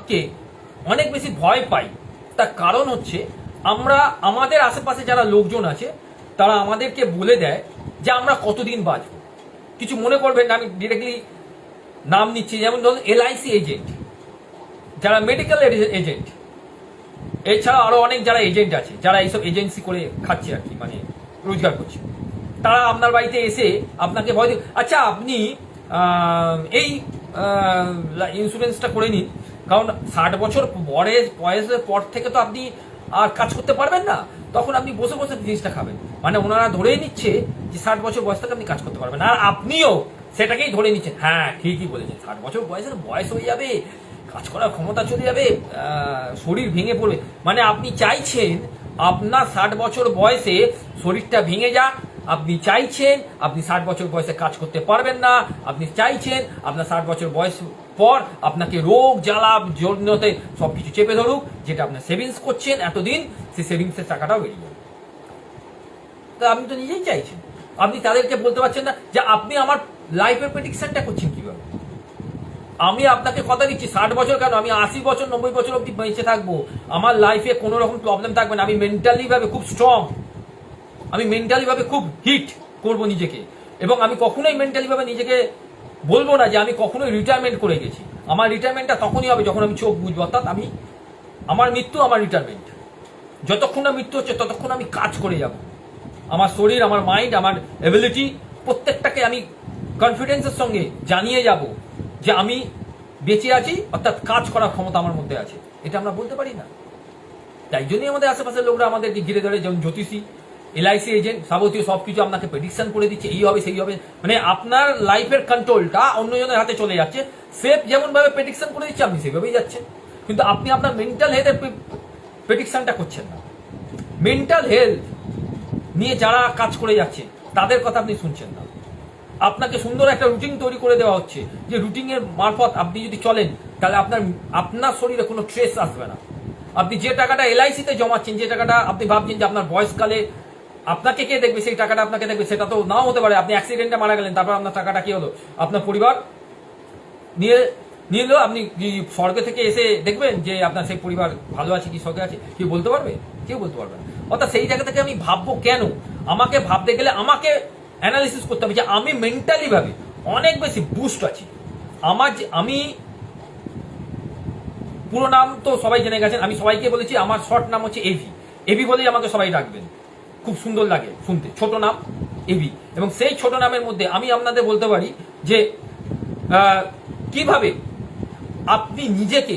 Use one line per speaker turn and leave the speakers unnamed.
স্টককে অনেক বেশি ভয় পাই, তার কারণ হচ্ছে আমরা আমাদের আশেপাশে যারা লোকজন আছে তারা আমাদেরকে বলে দেয় যে আমরা কতদিন বাঁচব। কিছু মনে করবেন না, আমি ডিরেক্টলি নাম নিচ্ছি, যেমন ধরুন এলআইসি এজেন্ট, যারা মেডিকেল এজেন্ট, এছাড়া আরো অনেক যারা এজেন্ট আছে যারা এইসব এজেন্সি করে খাচ্ছে আর কি, মানে রোজগার করছে, তারা আপনার বাড়িতে এসে আপনাকে ভয় দিন, আচ্ছা আপনি এই ইন্স্যুরেন্সটা করে নিন, কারণ 60 বছর বয়সের পর থেকে তো আপনি আর কাজ করতে পারবেন না, তখন আপনি বসে বসে জিনিসটা খাবেন। মানে ওনারা ধরেই নিচ্ছে যে 60 বছর বয়স থেকে আপনি কাজ করতে পারবেন, আর আপনিও সেটাকেই ধরে নিচ্ছেন। হ্যাঁ ঠিকই বলেছেন, 60 বছর বয়স হয়ে যাবে, কাজ করার ক্ষমতা চলে যাবে, শরীর ভেঙে পড়বে। মানে আপনি চাইছেন আপনার 60 বছর বয়সে শরীরটা ভেঙে যাক, আপনি চাইছেন আপনি 60 বছর বয়সে কাজ করতে পারবেন না, আপনি চাইছেন আপনার 60 বছর বয়স পর আপনাকে রোগ জ্বালা জন্যতে সবকিছু চেপে ধরুক, যেটা আপনার সেভিংস করছেন এতদিন, সেই সেভিংসের টাকাটাও বেরিয়ে যাবে। তো আপনি তো নিজেই চাইছেন, আপনি তাদেরকে বলতে পারছেন না যে আপনি আমার লাইফের প্রেডিকশনটা করছেন কিভাবে। আমি আপনাকে কথা দিচ্ছি 60 বছর কেন, আমি 80 বছর 90 বছর অব্দি বেঁচে থাকবো, আমার লাইফে কোনো রকম প্রবলেম থাকবে না, আমি মেন্টালি ভাবে খুব স্ট্রং, আমি মেন্টালি ভাবে খুব হিট করব নিজেকে, এবং আমি কখনোই মেন্টালি ভাবে নিজেকে বলবো না যে আমি কখনোই রিটায়ারমেন্ট করে গেছি। আমার রিটায়ারমেন্টটা তখনই হবে যখন আমি চোখ বুঝবো, অর্থাৎ আমি আমার মৃত্যু আমার রিটায়ারমেন্ট। যতক্ষণ না মৃত্যু হচ্ছে ততক্ষণ আমি কাজ করে যাব, আমার শরীর, আমার মাইন্ড, আমার এবিলিটি প্রত্যেকটাকে আমি কনফিডেন্সের সঙ্গে জানিয়ে যাব যে আমি বেঁচে আছি, অর্থাৎ কাজ করার ক্ষমতা আমার মধ্যে আছে। এটা আমরা বলতে পারি না, তাই জন্যই আমাদের আশেপাশের লোকরা আমাদেরকে ঘিরে ধরে, যেমন জ্যোতিষী, এলআইসি এজেন্ট, যাবতীয় সবকিছু আপনাকে প্রেডিকশন করে দিচ্ছে, এই হবে সেই হবে, মানে আপনার লাইফের কন্ট্রোলটা অন্যজনের হাতে চলে যাচ্ছে। সেফ যেমন ভাবে প্রেডিকশন করে দিচ্ছে আপনি সেভাবেই যাচ্ছেন, কিন্তু আপনি আপনার মেন্টাল হেলথের প্রেডিকশনটা করছেন না। মেন্টাল হেলথ নিয়ে যারা কাজ করে যাচ্ছে তাদের কথা আপনি শুনছেন না। আপনাকে সুন্দর একটা রুটিন তৈরি করে দেওয়া হচ্ছে, যে রুটিনের মারফত আপনি যদি চলেন তাহলে আপনার শরীরে কোনো স্ট্রেস আসবে না। আপনি যে টাকাটা এলআইসিতে জমাচ্ছেন, যে টাকাটা আপনি ভাবছেন যে আপনার বয়সকালে আপনাকে কে দেখবে, সেই টাকাটা আপনাকে দেখবে, সেটা তো নাও হতে পারে। আপনি অ্যাক্সিডেন্টে মারা গেলেন, তারপর আপনার টাকাটা কি হলো, আপনার পরিবার নিয়ে নিলো, আপনি স্বর্গ থেকে এসে দেখবেন যে আপনার সেই পরিবার ভালো আছে কি স্বর্গে আছে, কেউ বলতে পারবে? কেউ বলতে পারবে না। অর্থাৎ সেই জায়গা থেকে আমি ভাববো কেন, আমাকে ভাবতে গেলে আমাকে অ্যানালিসিস করতে হবে যে আমি মেন্টালি ভাবে অনেক বেশি বুস্ট আছি। আমি পুরো নাম তো সবাই জেনে গেছেন, আমি সবাইকে বলেছি আমার শর্ট নাম হচ্ছে এভি। এভি বলেই আমাকে সবাই ডাকবেন, খুব সুন্দর লাগে শুনতে, ছোট নাম এভি। এবং সেই ছোট নামের মধ্যে আমি আপনাদের বলতে পারি যে কিভাবে আপনি নিজেকে